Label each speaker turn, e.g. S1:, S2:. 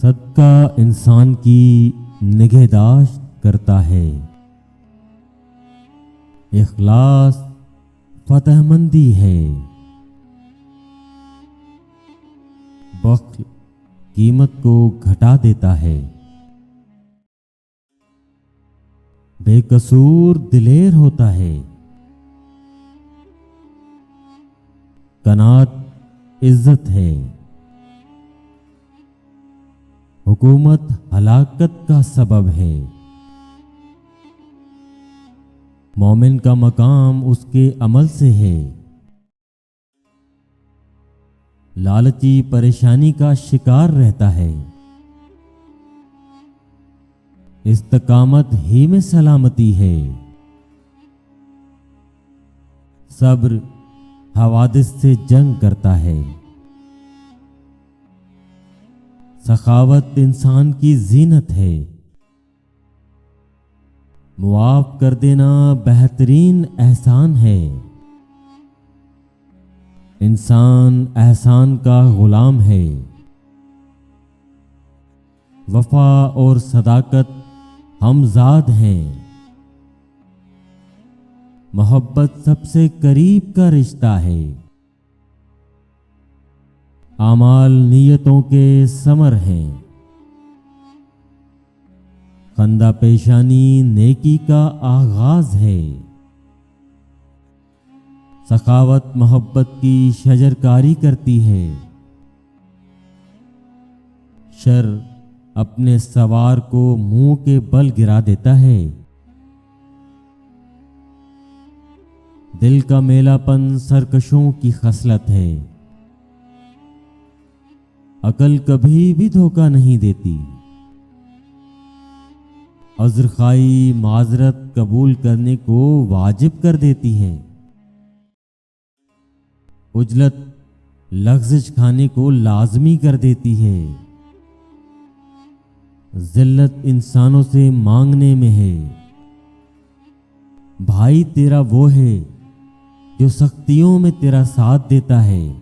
S1: صدقہ انسان کی نگہداشت کرتا ہے۔ اخلاص فتح مندی ہے۔ بخل قیمت کو گھٹا دیتا ہے۔ بے قصور دلیر ہوتا ہے۔ قناعت عزت ہے۔ حکومت ہلاکت کا سبب ہے۔ مومن کا مقام اس کے عمل سے ہے۔ لالچی پریشانی کا شکار رہتا ہے۔ استقامت ہی میں سلامتی ہے۔ صبر حوادث سے جنگ کرتا ہے۔ سخاوت انسان کی زینت ہے۔ معاف کر دینا بہترین احسان ہے۔ انسان احسان کا غلام ہے۔ وفا اور صداقت ہمزاد ہیں۔ محبت سب سے قریب کا رشتہ ہے۔ اعمال نیتوں کے ثمر ہیں۔ خندہ پیشانی نیکی کا آغاز ہے۔ سخاوت محبت کی شجرکاری کرتی ہے۔ شر اپنے سوار کو منہ کے بل گرا دیتا ہے۔ دل کا میلا پن سرکشوں کی خصلت ہے۔ عقل کبھی بھی دھوکہ نہیں دیتی۔ عذرخوائی معذرت قبول کرنے کو واجب کر دیتی ہے۔ عجلت لغزش کھانے کو لازمی کر دیتی ہے۔ ذلت انسانوں سے مانگنے میں ہے۔ بھائی تیرا وہ ہے جو سختیوں میں تیرا ساتھ دیتا ہے۔